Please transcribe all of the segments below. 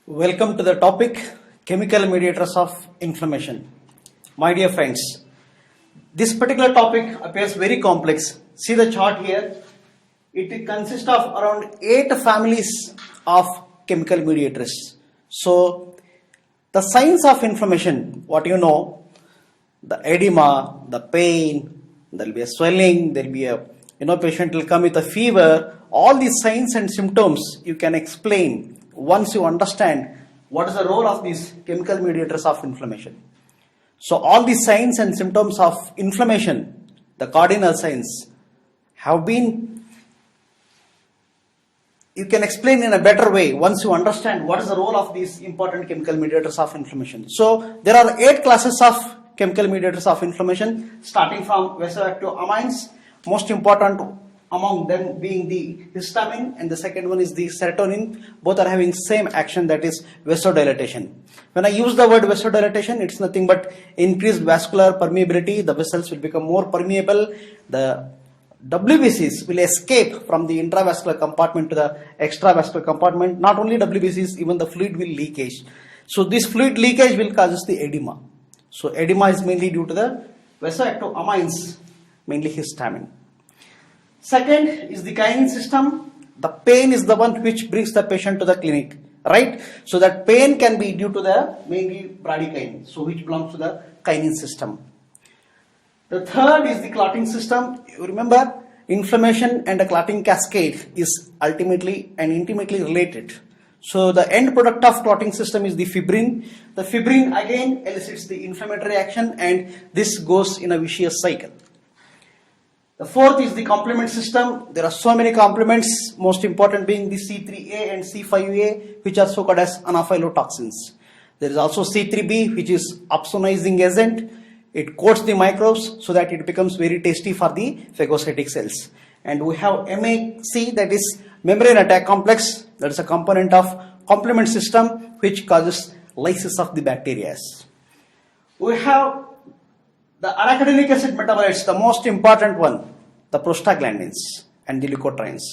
Welcome to the topic chemical mediators of inflammation. My dear friends, this particular topic appears very complex. See the chart here. It consists of around 8 families of chemical mediators. So, the signs of inflammation, what you know, the edema, the pain, there will be a swelling, there will be a patient will come with a fever. All these signs and symptoms you can explain once you understand what is the role of these chemical mediators of inflammation. So all these signs and symptoms of inflammation, the cardinal signs, have been, you can explain in a better way once you understand what is the role of these important chemical mediators of inflammation. So there are 8 classes of chemical mediators of inflammation, starting from vasoactive amines, most important among them being the histamine, and the second one is the serotonin. Both are having same action, that is vasodilatation. When I use the word vasodilatation, it's nothing but increased vascular permeability. The vessels will become more permeable. The WBCs will escape from the intravascular compartment to the extravascular compartment. Not only WBCs, even the fluid will leakage. So this fluid leakage will cause the edema. So edema is mainly due to the vasoactive amines, mainly histamine. Second is the kinin system. The pain is the one which brings the patient to the clinic, right? So that pain can be due to the mainly bradykinin, so which belongs to the kinin system. The third is the clotting system. You remember, inflammation and the clotting cascade is ultimately and intimately related. So the end product of clotting system is the fibrin. The fibrin again elicits the inflammatory action, and this goes in a vicious cycle. The fourth is the complement system. There are so many complements, most important being the C3A and C5A, which are so called as anaphylatoxins. There is also C3B, which is opsonizing agent. It coats the microbes so that it becomes very tasty for the phagocytic cells. And we have MAC, that is membrane attack complex, that is a component of complement system which causes lysis of the bacteria. We have the arachidonic acid metabolites, the most important one, the prostaglandins and the leukotrienes.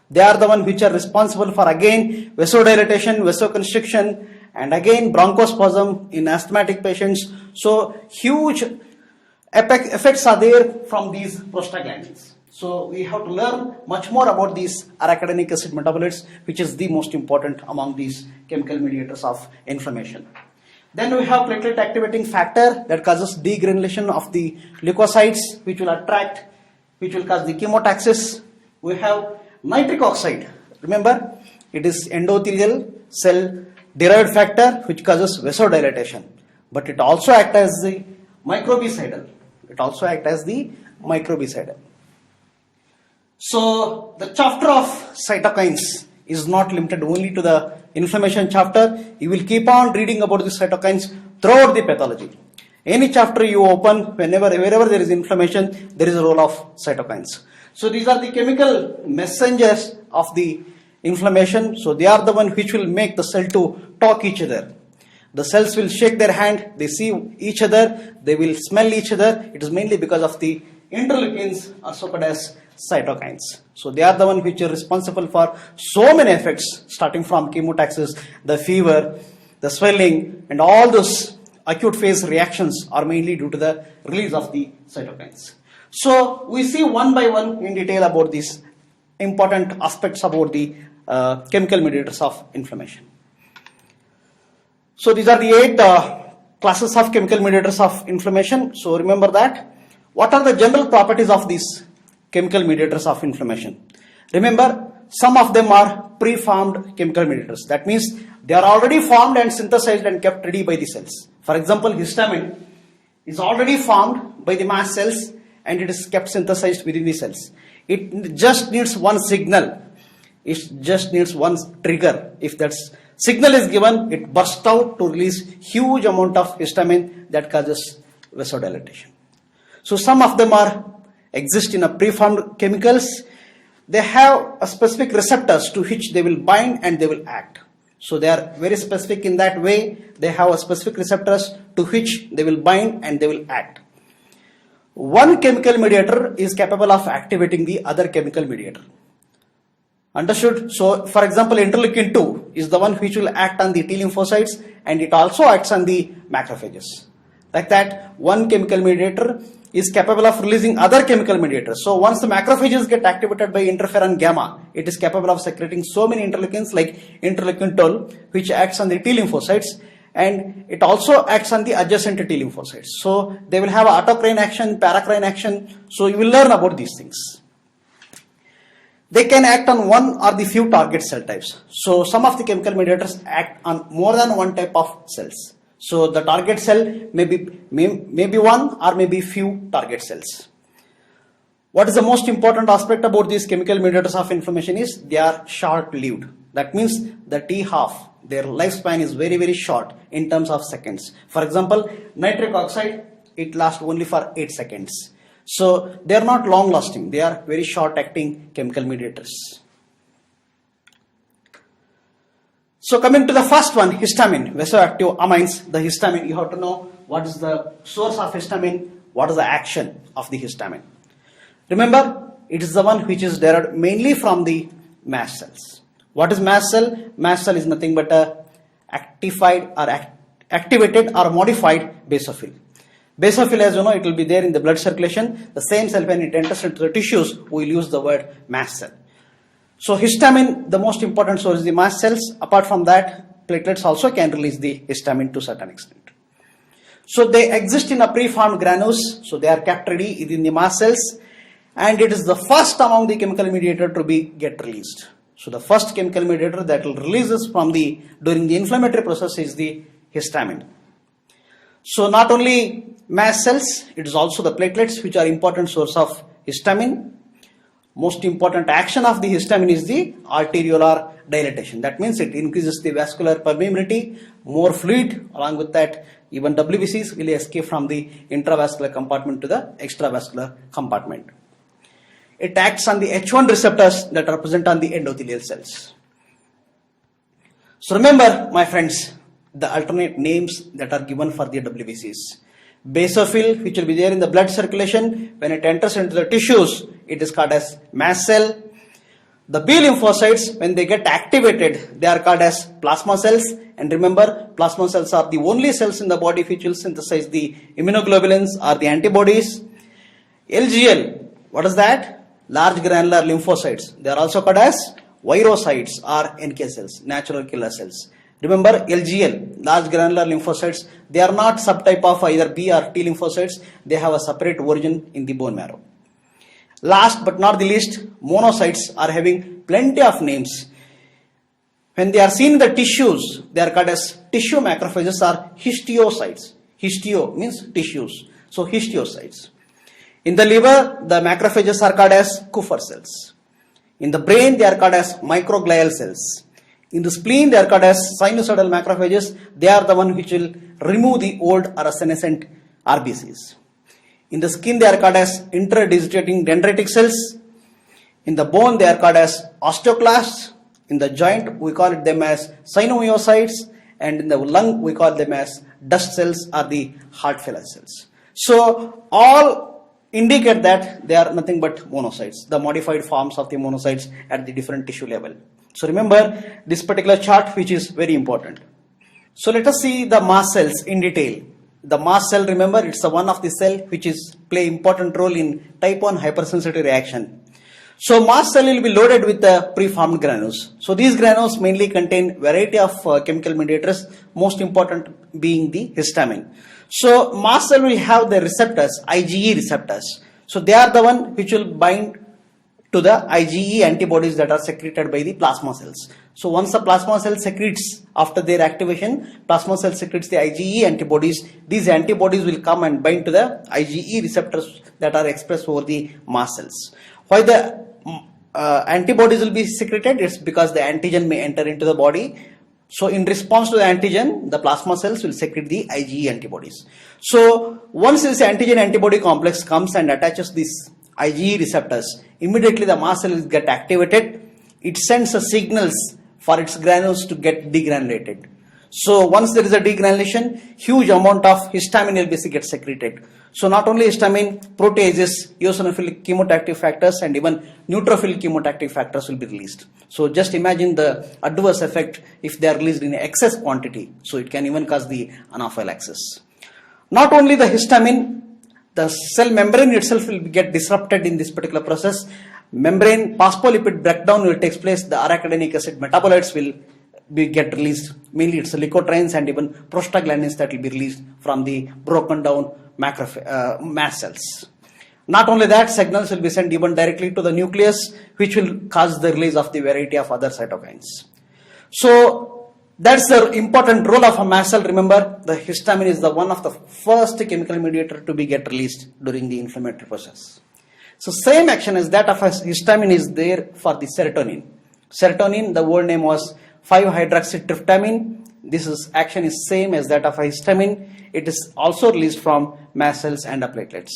They are the one which are responsible for again vasodilatation, vasoconstriction, and again bronchospasm in asthmatic patients. So huge effects are there from these prostaglandins. So we have to learn much more about these arachidonic acid metabolites, which is the most important among these chemical mediators of inflammation. Then we have platelet activating factor that causes degranulation of the leukocytes, which will cause the chemotaxis. We have nitric oxide. Remember, it is endothelial cell derived factor which causes vasodilatation, but it also acts as the microbicidal. So the chapter of cytokines is not limited only to the inflammation chapter. You will keep on reading about the cytokines throughout the pathology. Any chapter you open, wherever there is inflammation, there is a role of cytokines. So these are the chemical messengers of the inflammation. So they are the one which will make the cell to talk each other. The cells will shake their hand, they see each other, they will smell each other. It is mainly because of the interleukins, are so called as cytokines. So they are the one which are responsible for so many effects, starting from chemotaxis, the fever, the swelling, and all those acute phase reactions are mainly due to the release of the cytokines. So we see one by one in detail about these important aspects about the chemical mediators of inflammation. So these are the 8 classes of chemical mediators of inflammation. So remember that. What are the general properties of these chemical mediators of inflammation? Remember, some of them are preformed chemical mediators. That means they are already formed and synthesized and kept ready by the cells. For example, histamine is already formed by the mast cells and it is kept synthesized within the cells. It just needs one signal. It just needs one trigger. If that signal is given, it bursts out to release huge amount of histamine that causes vasodilatation. So some of them exist in a preformed chemicals. They have a specific receptors to which they will bind and they will act. So they are very specific in that way. They have a specific receptors to which they will bind and they will act. One chemical mediator is capable of activating the other chemical mediator. Understood? So, for example, interleukin 2 is the one which will act on the T lymphocytes and it also acts on the macrophages. Like that, one chemical mediator is capable of releasing other chemical mediators. So, once the macrophages get activated by interferon gamma, it is capable of secreting so many interleukins like interleukin 12, which acts on the T lymphocytes, and it also acts on the adjacent T lymphocytes. So, they will have autocrine action, paracrine action. So, you will learn about these things. They can act on one or the few target cell types. So, some of the chemical mediators act on more than one type of cells. So, the target cell may be one or maybe few target cells. What is the most important aspect about these chemical mediators of inflammation is they are short-lived. That means the T half, their lifespan is very, very short in terms of seconds. For example, nitric oxide, it lasts only for 8 seconds. So, they are not long lasting, they are very short acting chemical mediators. So, coming to the first one, histamine, vasoactive amines, the histamine, you have to know what is the source of histamine, what is the action of the histamine. Remember, it is the one which is derived mainly from the mast cells. What is mast cell? Mast cell is nothing but a activated or modified basophil. Basophil, as you know, it will be there in the blood circulation. The same cell, when it enters into the tissues, we will use the word mast cell. So, histamine, the most important source is the mast cells. Apart from that, platelets also can release the histamine to a certain extent. So, they exist in a preformed granules. So, they are kept ready within the mast cells, and it is the first among the chemical mediator to get released. So, the first chemical mediator that will release this during the inflammatory process is the histamine. So, not only mast cells, it is also the platelets which are important source of histamine. Most important action of the histamine is the arteriolar dilatation. That means it increases the vascular permeability, more fluid. Along with that, even WBCs will escape from the intravascular compartment to the extravascular compartment. It acts on the H1 receptors that are present on the endothelial cells. So remember, my friends, the alternate names that are given for the WBCs. Basophil, which will be there in the blood circulation, when it enters into the tissues, it is called as mast cell. The B lymphocytes, when they get activated, they are called as plasma cells. And remember, plasma cells are the only cells in the body which will synthesize the immunoglobulins or the antibodies. LGL, what is that? Large granular lymphocytes. They are also called as virocytes or NK cells, natural killer cells. Remember, LGL, large granular lymphocytes, they are not subtype of either B or T lymphocytes. They have a separate origin in the bone marrow. Last but not the least, monocytes are having plenty of names. When they are seen in the tissues, they are called as tissue macrophages or histiocytes. Histio means tissues. So, histiocytes. In the liver, the macrophages are called as Kupffer cells. In the brain, they are called as microglial cells. In the spleen, they are called as sinusoidal macrophages. They are the one which will remove the old or senescent RBCs. In the skin, they are called as interdigitating dendritic cells. In the bone, they are called as osteoclasts. In the joint, we call them as synomyocytes. And in the lung, we call them as dust cells or the heart failure cells. So, all indicate that they are nothing but monocytes, the modified forms of the monocytes at the different tissue level. So remember this particular chart, which is very important. So let us see the mast cells in detail. The mast cell, remember, it's the one of the cell which is play important role in type 1 hypersensitivity reaction. So mast cell will be loaded with the preformed granules. So these granules mainly contain variety of chemical mediators, most important being the histamine. So mast cell will have the receptors, IgE receptors. So they are the one which will bind to the IgE antibodies that are secreted by the plasma cells. So once the plasma cell secretes, after their activation, plasma cell secretes the IgE antibodies. These antibodies will come and bind to the IgE receptors that are expressed over the mast cells. Why the antibodies will be secreted? It's because the antigen may enter into the body. So in response to the antigen, the plasma cells will secrete the IgE antibodies. So once this antigen antibody complex comes and attaches these IgE receptors, immediately the mast cell will get activated. It sends a signals for its granules to get degranulated. So once there is a degranulation, huge amount of histamine will basically get secreted. So not only histamine, proteases, eosinophilic chemotactic factors and even neutrophil chemotactic factors will be released. So just imagine the adverse effect if they are released in excess quantity. So it can even cause the anaphylaxis. Not only the histamine, the cell membrane itself will get disrupted in this particular process. Membrane phospholipid breakdown will take place. The arachidonic acid metabolites will get released. Mainly it's the leukotrienes and even prostaglandins that will be released from the broken down mast cells. Not only that, signals will be sent even directly to the nucleus, which will cause the release of the variety of other cytokines. So that's the important role of a mast cell. Remember, the histamine is the one of the first chemical mediator to be get released during the inflammatory process. So same action as that of histamine is there for the serotonin. Serotonin, the old name was 5-hydroxytryptamine. This action is same as that of histamine. It is also released from mast cells and platelets.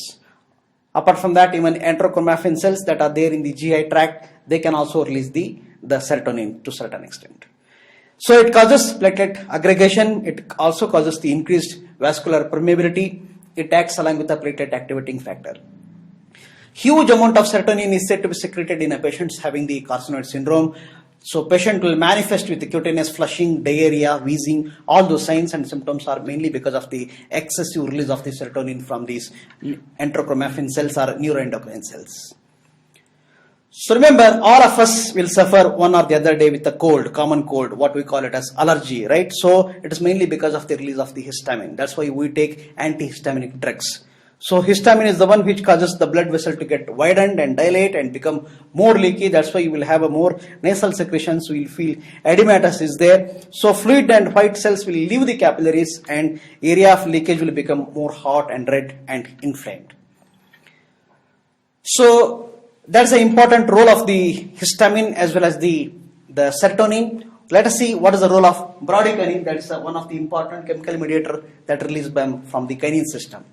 Apart from that, even enterochromaffin cells that are there in the GI tract, they can also release the serotonin to a certain extent. So it causes platelet aggregation. It also causes the increased vascular permeability. It acts along with the platelet activating factor. Huge amount of serotonin is said to be secreted in a patient having the carcinoid syndrome. So patient will manifest with cutaneous flushing, diarrhea, wheezing. All those signs and symptoms are mainly because of the excessive release of the serotonin from these enterochromaffin cells or neuroendocrine cells. So remember, all of us will suffer one or the other day with a cold, common cold, what we call it as allergy, right? So it is mainly because of the release of the histamine. That's why we take antihistaminic drugs. So histamine is the one which causes the blood vessel to get widened and dilate and become more leaky. That's why you will have a more nasal secretions. You will feel edematous is there. So fluid and white cells will leave the capillaries and area of leakage will become more hot and red and inflamed. So that's the important role of the histamine as well as the serotonin. Let us see what is the role of bradykinin. That is one of the important chemical mediator that released from the kinin system.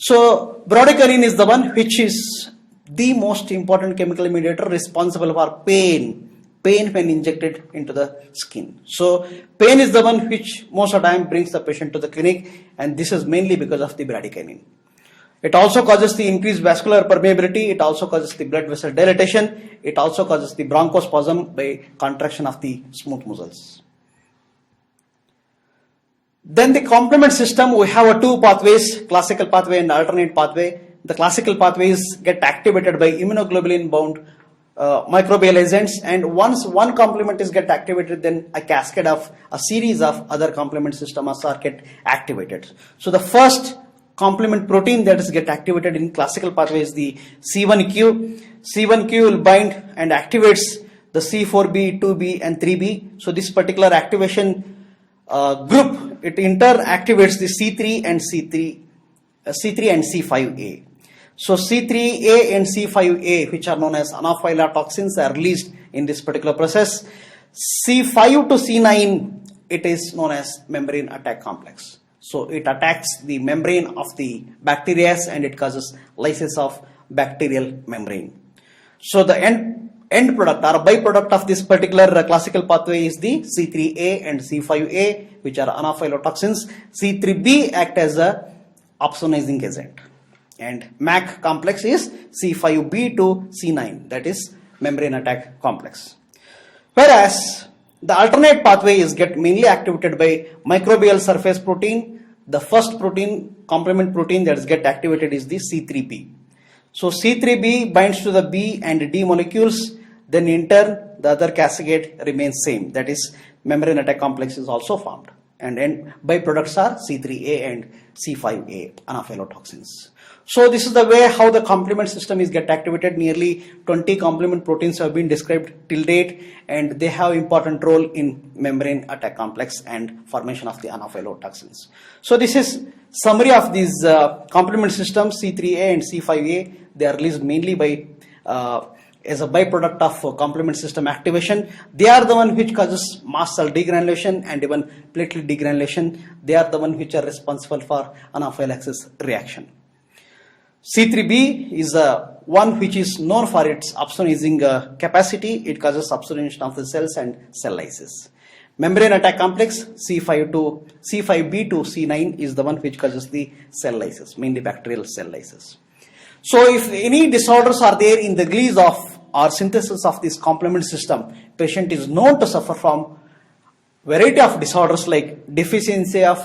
So bradykinin is the one which is the most important chemical mediator responsible for pain when injected into the skin. So pain is the one which most of the time brings the patient to the clinic, and this is mainly because of the bradykinin. It also causes the increased vascular permeability. It also causes the blood vessel dilatation. It also causes the bronchospasm by contraction of the smooth muscles. Then the complement system, we have two pathways, classical pathway and alternate pathway. The classical pathways get activated by immunoglobulin bound microbial agents, and once one complement is get activated, then a series of other complement systems are get activated. So the first complement protein that is get activated in classical pathway is the C1q. C1q will bind and activates the C4b, 2b and 3b. So this particular activation group, it interactivates the C3 and C5a. So C3a and C5a, which are known as anaphylotoxins, are released in this particular process. C5 to C9, it is known as membrane attack complex. So it attacks the membrane of the bacteria and it causes lysis of bacterial membrane. So the end product or byproduct of this particular classical pathway is the C3a and C5a, which are anaphylotoxins. C3b act as a opsonizing agent, and MAC complex is C5b to C9, that is membrane attack complex. Whereas the alternate pathway is get mainly activated by microbial surface protein. The first protein, complement protein that is get activated is the C3b. So C3b binds to the B and D molecules. Then in turn, the other cascade remains same. That is, membrane attack complex is also formed. And then byproducts are C3a and C5a, anaphylotoxins. So this is the way how the complement system is get activated. Nearly 20 complement proteins have been described till date, and they have important role in membrane attack complex and formation of the anaphylotoxins. So this is summary of these complement systems, C3a and C5a. They are released mainly by as a byproduct of complement system activation. They are the one which causes mast cell degranulation and even platelet degranulation. They are the one which are responsible for anaphylaxis reaction. C3b is one which is known for its opsonizing capacity. It causes opsonization of the cells and cell lysis. Membrane attack complex C5 to C5b to C9 is the one which causes the cell lysis, mainly bacterial cell lysis. So if any disorders are there in the release of or synthesis of this complement system, patient is known to suffer from variety of disorders like deficiency of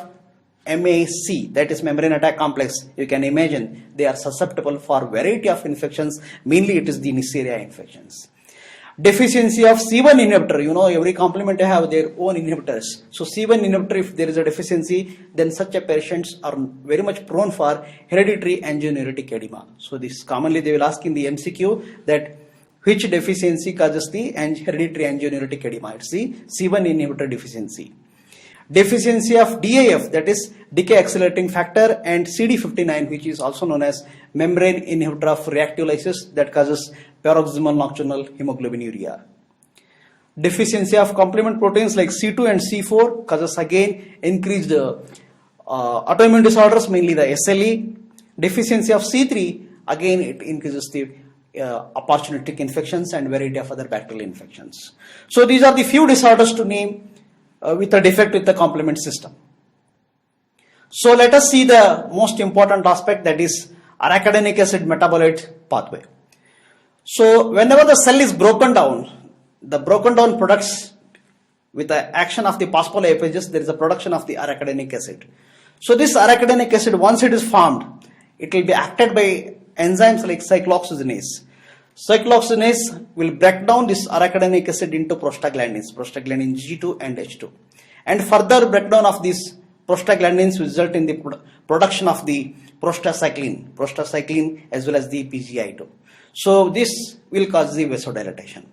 MAC, that is membrane attack complex. You can imagine they are susceptible for variety of infections, mainly it is the Neisseria infections. Deficiency of C1 inhibitor, you know every complement have their own inhibitors. So C1 inhibitor, if there is a deficiency, then such a patients are very much prone for hereditary angioneuritic edema. So this commonly they will ask in the MCQ that which deficiency causes the hereditary angioneuritic edema. It's the C1 inhibitor deficiency. Deficiency of DAF, that is decay accelerating factor, and CD59, which is also known as membrane inhibitor of reactive lysis, that causes paroxysmal nocturnal hemoglobinuria. Deficiency of complement proteins like C2 and C4 causes again increased autoimmune disorders, mainly the SLE. Deficiency of C3, again it increases the opportunistic infections and variety of other bacterial infections. So these are the few disorders to name with a defect with the complement system. So let us see the most important aspect, that is arachidonic acid metabolite pathway. So whenever the cell is broken down, the broken down products with the action of the phospholipases, there is a production of the arachidonic acid. So this arachidonic acid, once it is formed, it will be acted by enzymes like cyclooxygenase. Cyclooxygenase will break down this arachidonic acid into prostaglandins, prostaglandin G2 and H2. And further breakdown of these prostaglandins result in the production of the prostacyclin as well as the PGI2. So this will cause the vasodilatation.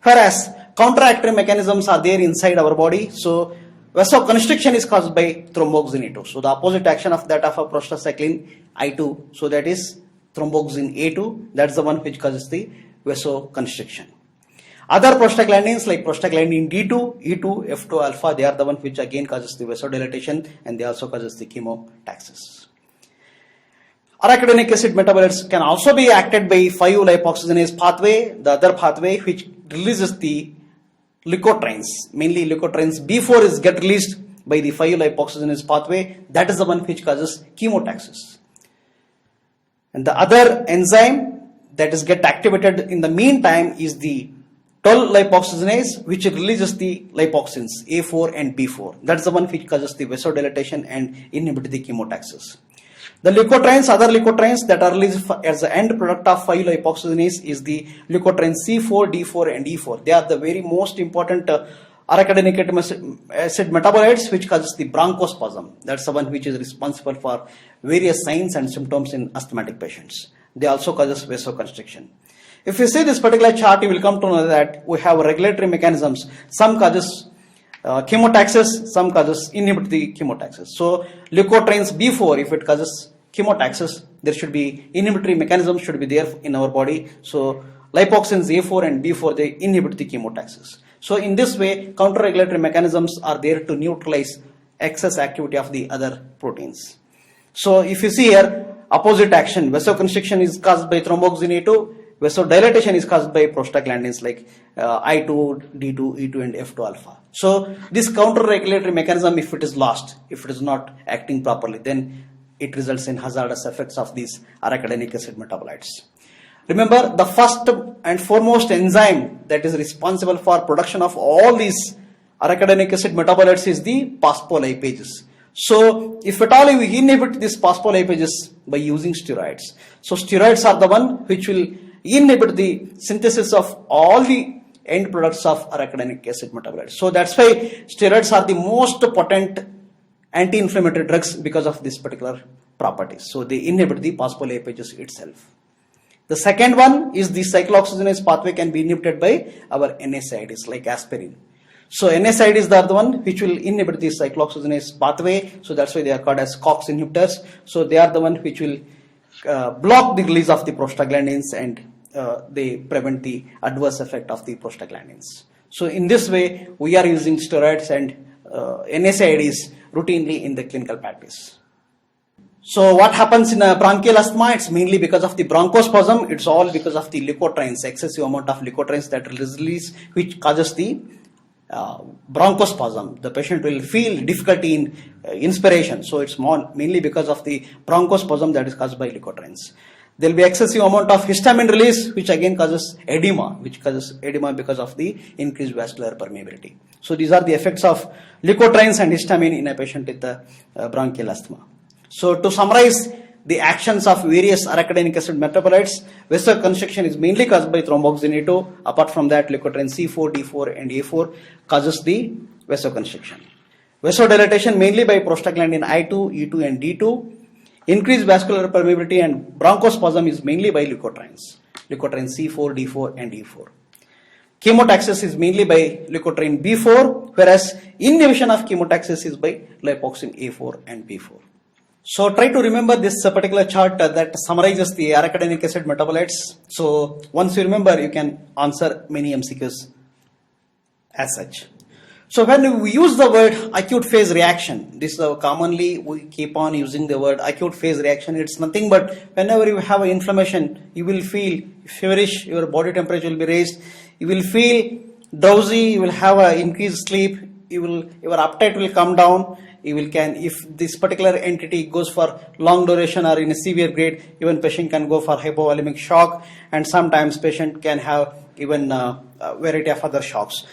Whereas counteractive mechanisms are there inside our body. So vasoconstriction is caused by thromboxane A2. So the opposite action of that of a prostacyclin I2. So that is thromboxane A2, that's the one which causes the vasoconstriction. Other prostaglandins like prostaglandin D2, E2, F2 alpha, they are the one which again causes the vasodilatation, and they also causes the chemotaxis. Arachidonic acid metabolites can also be acted by 5-lipoxygenase pathway, the other pathway which releases the leukotrienes, mainly leukotrienes B4 is get released by the 5-lipoxygenase pathway, that is the one which causes chemotaxis. And the other enzyme that is get activated in the meantime is the 12-lipoxygenase, which releases the lipoxins A4 and B4. That's the one which causes the vasodilatation and inhibit the chemotaxis. The leukotrienes, other leukotrienes that are released as the end product of 5-lipoxygenase is the leukotrienes C4, D4 and E4. They are the very most important arachidonic acid metabolites which causes the bronchospasm. That's the one which is responsible for various signs and symptoms in asthmatic patients. They also causes vasoconstriction. If you see this particular chart, you will come to know that we have regulatory mechanisms. Some causes chemotaxis, some causes inhibit the chemotaxis. So leukotrienes B4, if it causes chemotaxis, there should be inhibitory mechanisms should be there in our body. So lipoxins A4 and B4, they inhibit the chemotaxis. So in this way, counter-regulatory mechanisms are there to neutralize excess activity of the other proteins. So if you see here, opposite action, vasoconstriction is caused by thromboxane A2, vasodilatation is caused by prostaglandins like I2, D2, E2 and F2 alpha. So this counter-regulatory mechanism, if it is lost, if it is not acting properly, then it results in hazardous effects of these arachidonic acid metabolites. Remember, the first and foremost enzyme that is responsible for production of all these arachidonic acid metabolites is the phospholipases. So, if at all we inhibit these phospholipases by using steroids. So, steroids are the one which will inhibit the synthesis of all the end products of arachidonic acid metabolites. So, that's why steroids are the most potent anti-inflammatory drugs because of this particular properties. So, they inhibit the phospholipases itself. The second one is the cyclooxygenase pathway can be inhibited by our NSAIDs like aspirin. So NSAID is the other one which will inhibit the cyclooxygenase pathway. So that's why they are called as COX inhibitors. So they are the one which will block the release of the prostaglandins and they prevent the adverse effect of the prostaglandins. So in this way, we are using steroids and NSAIDs routinely in the clinical practice. So what happens in bronchial asthma? It's mainly because of the bronchospasm. It's all because of the leukotrienes, excessive amount of leukotrienes that is released, which causes the bronchospasm. The patient will feel difficulty in inspiration. So it's mainly because of the bronchospasm that is caused by leukotrienes. There will be excessive amount of histamine release, which again causes edema, because of the increased vascular permeability. So these are the effects of leukotrienes and histamine in a patient with bronchial asthma. So to summarize the actions of various arachidonic acid metabolites, vasoconstriction is mainly caused by thromboxane A2. Apart from that, leukotriene C4, D4 and A4 causes the vasoconstriction. Vasodilatation mainly by prostaglandin I2, E2 and D2. Increased vascular permeability and bronchospasm is mainly by leukotrienes C4, D4 and E4. Chemotaxis is mainly by leukotriene B4, whereas inhibition of chemotaxis is by lipoxin A4 and B4. So try to remember this particular chart that summarizes the arachidonic acid metabolites. So once you remember, you can answer many MCQs as such. So when we use the word acute phase reaction, this is commonly we keep on using the word acute phase reaction. It's nothing but whenever you have an inflammation, you will feel feverish, your body temperature will be raised, you will feel drowsy, you will have an increased sleep, your appetite will come down. If this particular entity goes for long duration or in a severe grade, even patient can go for hypovolemic shock, and sometimes patient can have even a variety of other shocks.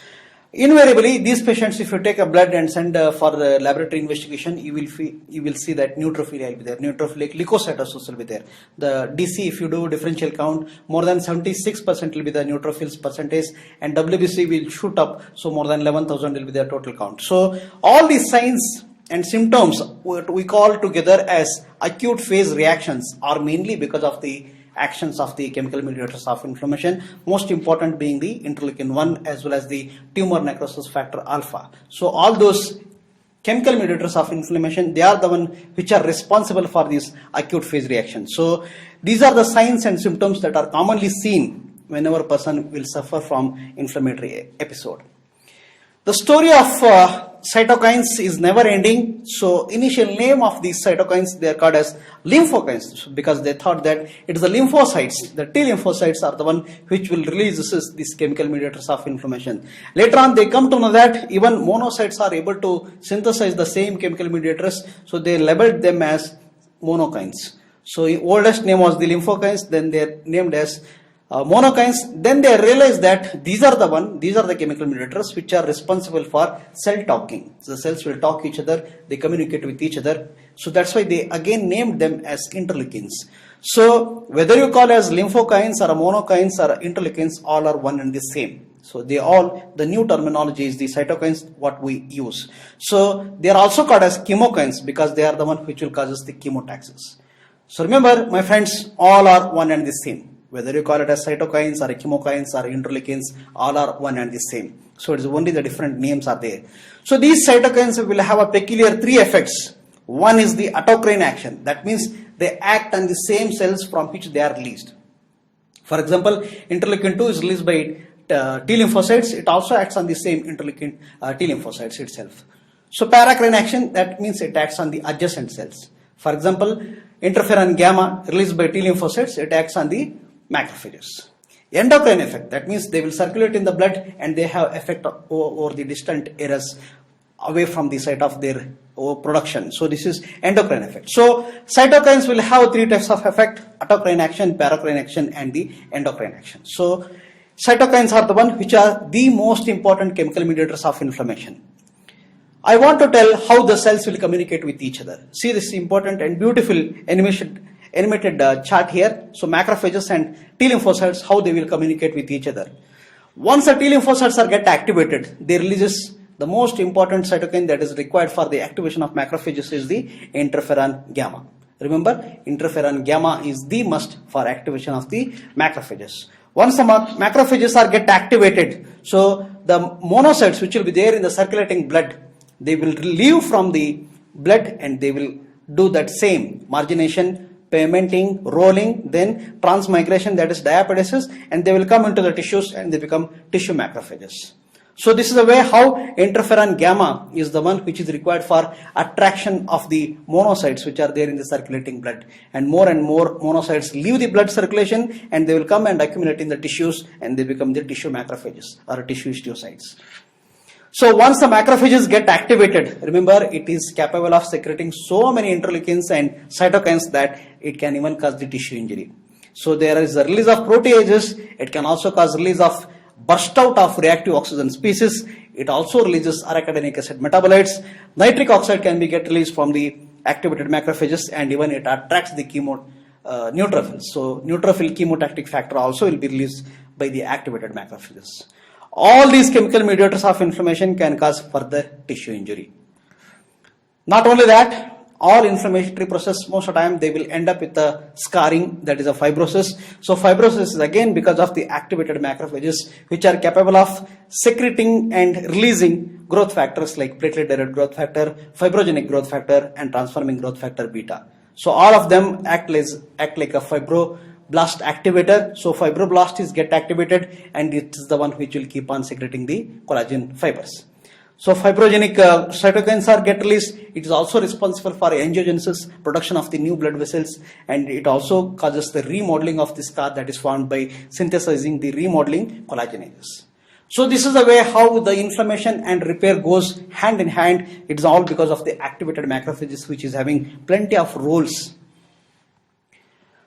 Invariably, these patients, if you take a blood and send for the laboratory investigation, you will see that neutrophilia will be there, neutrophilic leukocytosis will be there. The DC, if you do differential count, more than 76% will be the neutrophils percentage, and WBC will shoot up, so more than 11,000 will be the total count. So all these signs and symptoms, what we call together as acute phase reactions, are mainly because of the actions of the chemical mediators of inflammation, most important being the interleukin 1 as well as the tumor necrosis factor alpha. So all those chemical mediators of inflammation, they are the one which are responsible for this acute phase reaction. So these are the signs and symptoms that are commonly seen whenever a person will suffer from inflammatory episode. The story of cytokines is never ending. So initial name of these cytokines, they are called as lymphokines because they thought that it is the lymphocytes, the T lymphocytes are the one which will release these chemical mediators of inflammation. Later on they come to know that even monocytes are able to synthesize the same chemical mediators, so they labeled them as monokines. So the oldest name was the lymphokines, then they are named as monokines. Then they realized that these are the chemical mediators which are responsible for cell talking. So the cells will talk each other, they communicate with each other. So that's why they again named them as interleukins. So whether you call as lymphokines or monokines or interleukins, all are one and the same. So the new terminology is the cytokines what we use. So they are also called as chemokines because they are the one which will cause the chemotaxis. So remember, my friends, all are one and the same. Whether you call it as cytokines or chemokines or interleukins, all are one and the same. So it is only the different names are there. So these cytokines will have a peculiar three effects. One is the autocrine action. That means they act on the same cells from which they are released. For example, interleukin 2 is released by T lymphocytes. It also acts on the same interleukin T lymphocytes itself. So paracrine action, that means it acts on the adjacent cells. For example, interferon gamma released by T lymphocytes, it acts on the macrophages. Endocrine effect, that means they will circulate in the blood and they have effect over the distant areas away from the site of their production. So this is endocrine effect. So cytokines will have three types of effect: autocrine action, paracrine action and the endocrine action. So cytokines are the one which are the most important chemical mediators of inflammation. I want to tell how the cells will communicate with each other. See this important and beautiful animated chart here. So macrophages and T lymphocytes, how they will communicate with each other. Once the T lymphocytes are get activated, they releases the most important cytokine that is required for the activation of macrophages is the interferon gamma. Remember, interferon gamma is the must for activation of the macrophages. Once the macrophages are get activated, so the monocytes which will be there in the circulating blood, they will leave from the blood and they will do that same margination, pigmenting, rolling, then transmigration, that is diapedesis, and they will come into the tissues and they become tissue macrophages. So this is the way how interferon gamma is the one which is required for attraction of the monocytes which are there in the circulating blood, and more monocytes leave the blood circulation and they will come and accumulate in the tissues and they become the tissue macrophages or tissue histiocytes. So once the macrophages get activated, remember it is capable of secreting so many interleukins and cytokines that it can even cause the tissue injury. So there is a release of proteases. It can also cause release of burst out of reactive oxygen species. It also releases arachidonic acid metabolites. Nitric oxide can be get released from the activated macrophages, and even it attracts the neutrophils. So neutrophil chemotactic factor also will be released by the activated macrophages. All these chemical mediators of inflammation can cause further tissue injury. Not only that, all inflammatory process, most of the time they will end up with a scarring, that is a fibrosis. So fibrosis is again because of the activated macrophages, which are capable of secreting and releasing growth factors like platelet-derived growth factor, fibrogenic growth factor, and transforming growth factor beta. So all of them act like a fibroblast activator. So fibroblasts get activated, and it is the one which will keep on secreting the collagen fibers. So fibrogenic cytokines are get released. It is also responsible for angiogenesis, production of the new blood vessels, and it also causes the remodeling of the scar that is formed by synthesizing the remodeling collagenases. So this is the way how the inflammation and repair goes hand in hand. It is all because of the activated macrophages, which is having plenty of roles.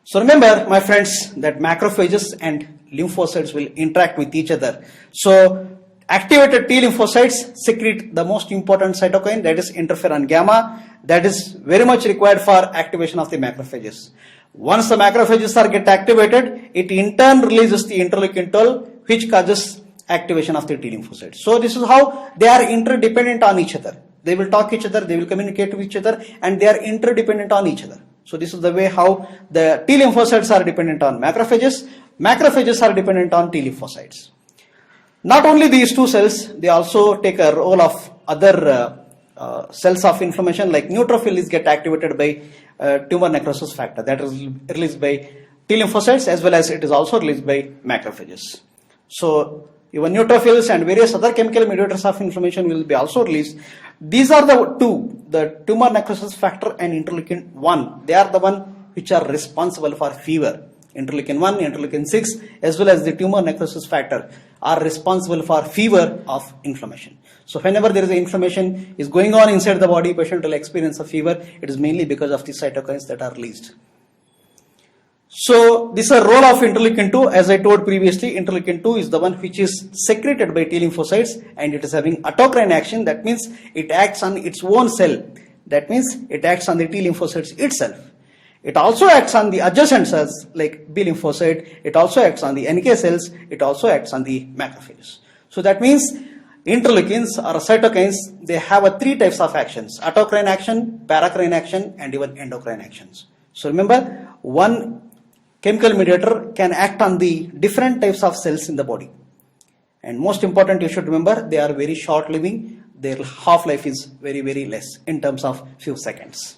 So remember, my friends, that macrophages and lymphocytes will interact with each other. So activated T lymphocytes secrete the most important cytokine, that is interferon gamma, that is very much required for activation of the macrophages. Once the macrophages are get activated, it in turn releases the interleukin 12, which causes activation of the T lymphocytes. So this is how they are interdependent on each other. They will talk each other, they will communicate with each other, and they are interdependent on each other. So this is the way how the T lymphocytes are dependent on macrophages. Macrophages are dependent on T lymphocytes. Not only these two cells, they also take a role of other cells of inflammation, like neutrophils get activated by tumor necrosis factor, that is released by T lymphocytes, as well as it is also released by macrophages. So even neutrophils and various other chemical mediators of inflammation will be also released. These are the two, the tumor necrosis factor and interleukin 1. They are the one which are responsible for fever. Interleukin 1, interleukin 6, as well as the tumor necrosis factor are responsible for fever of inflammation. So whenever there is an inflammation is going on inside the body, patient will experience a fever. It is mainly because of the cytokines that are released. So this is a role of interleukin 2. As I told previously, interleukin 2 is the one which is secreted by T lymphocytes, and it is having autocrine action. That means it acts on its own cell. That means it acts on the T lymphocytes itself. It also acts on the adjacent cells like B lymphocyte. It also acts on the NK cells. It also acts on the macrophages. So that means interleukins or cytokines, they have a three types of actions: autocrine action, paracrine action, and even endocrine actions. So remember, one chemical mediator can act on the different types of cells in the body. And most important, you should remember, they are very short living. Their half-life is very, very less in terms of few seconds.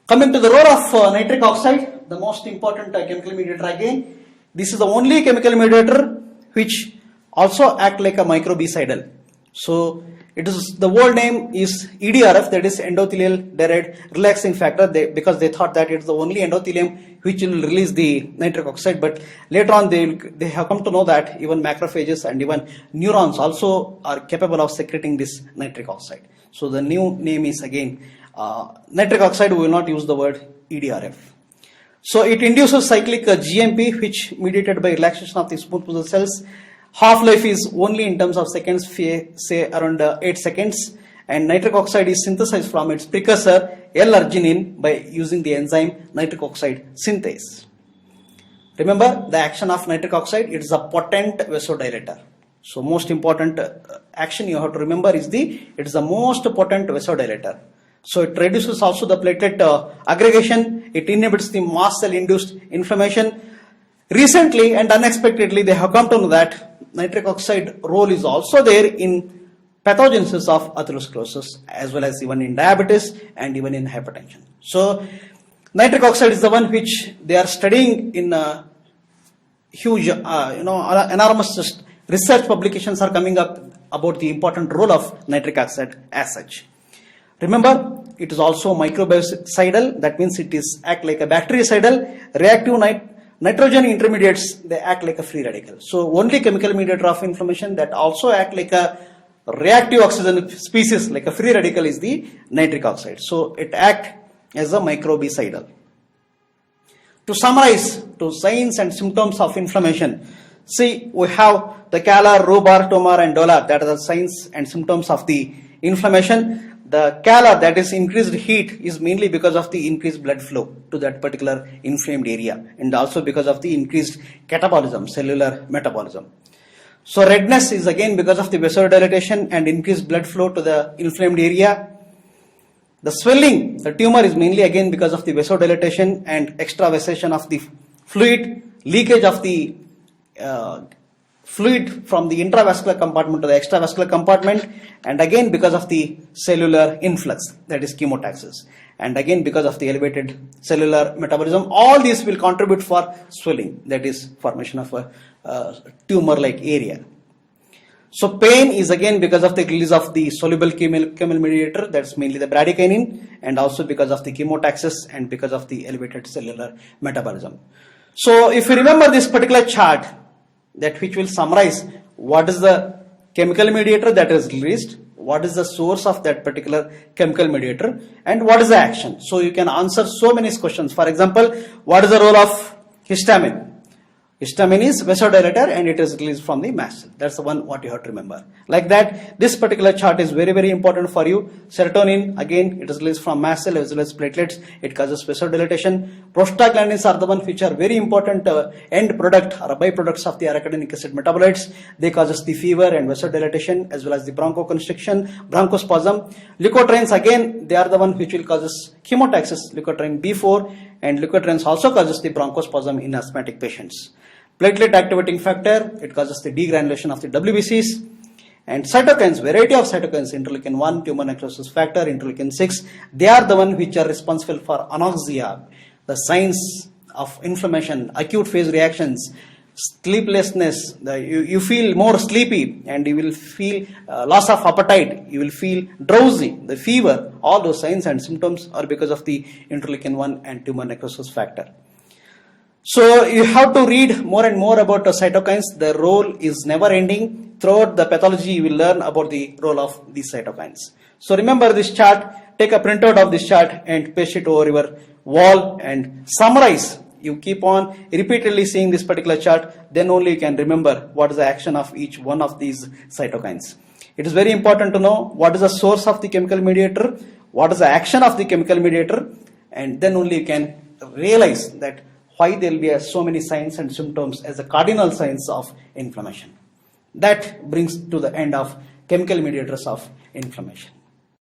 Coming to the role of nitric oxide, the most important chemical mediator again. This is the only chemical mediator which also act like a microbicidal. So it is, the whole name is EDRF, that is endothelial derived relaxing factor, because they thought that it's the only endothelium which will release the nitric oxide. But later on they have come to know that even macrophages and even neurons also are capable of secreting this nitric oxide. So the new name is again nitric oxide. We will not use the word EDRF. So it induces cyclic GMP, which mediated by relaxation of the smooth muscle cells. Half-life is only in terms of seconds, say around 8 seconds, and nitric oxide is synthesized from its precursor L-arginine by using the enzyme nitric oxide synthase. Remember the action of nitric oxide, it is a potent vasodilator. So most important action you have to remember is it is the most potent vasodilator. So it reduces also the platelet aggregation, it inhibits the mast cell induced inflammation. Recently and unexpectedly they have come to know that nitric oxide role is also there in pathogenesis of atherosclerosis, as well as even in diabetes and even in hypertension. So nitric oxide is the one which they are studying in huge, enormous research publications are coming up about the important role of nitric oxide as such. Remember, it is also microbicidal. That means it is act like a bactericidal. Reactive nitrogen intermediates, they act like a free radical. So only chemical mediator of inflammation that also act like a reactive oxygen species, like a free radical, is the nitric oxide. So it acts as a microbicidal. To summarize, to signs and symptoms of inflammation, see, we have the calor, rubor, tumor, and dolor. That are the signs and symptoms of the inflammation. The calor, that is increased heat, is mainly because of the increased blood flow to that particular inflamed area, and also because of the increased catabolism, cellular metabolism. So redness is again because of the vasodilatation and increased blood flow to the inflamed area. The swelling, the tumor, is mainly again because of the vasodilatation and extravasation of the fluid, leakage of the fluid from the intravascular compartment to the extravascular compartment, and again because of the cellular influx, that is chemotaxis, and again because of the elevated cellular metabolism. All these will contribute for swelling, that is formation of a tumor-like area. So pain is again because of the release of the soluble chemical mediator, that's mainly the bradykinin, and also because of the chemotaxis and because of the elevated cellular metabolism. So if you remember this particular chart, that which will summarize what is the chemical mediator that is released, what is the source of that particular chemical mediator, and what is the action. So you can answer so many questions. For example, what is the role of histamine? Histamine is vasodilator and it is released from the mast cell. That's the one what you have to remember. Like that, this particular chart is very, very important for you. Serotonin, again, it is released from mast cell as well as platelets. It causes vasodilatation. Prostaglandins are the one which are very important end product or byproducts of the arachidonic acid metabolites. They causes the fever and vasodilatation as well as the bronchoconstriction, bronchospasm. Leukotrienes, again, they are the one which will causes chemotaxis, leukotriene B4, and leukotrienes also causes the bronchospasm in asthmatic patients. Platelet activating factor, it causes the degranulation of the WBCs. And cytokines, variety of cytokines, interleukin 1, tumor necrosis factor, interleukin 6, they are the one which are responsible for anoxia, the signs of inflammation, acute phase reactions, sleeplessness, you feel more sleepy and you will feel loss of appetite, you will feel drowsy, the fever, all those signs and symptoms are because of the interleukin 1 and tumor necrosis factor. So you have to read more and more about the cytokines. The role is never ending. Throughout the pathology, you will learn about the role of these cytokines. So remember this chart, take a printout of this chart and paste it over your wall and summarize. You keep on repeatedly seeing this particular chart, then only you can remember what is the action of each one of these cytokines. It is very important to know what is the source of the chemical mediator, what is the action of the chemical mediator, and then only you can realize that why there will be so many signs and symptoms as the cardinal signs of inflammation. That brings to the end of chemical mediators of inflammation.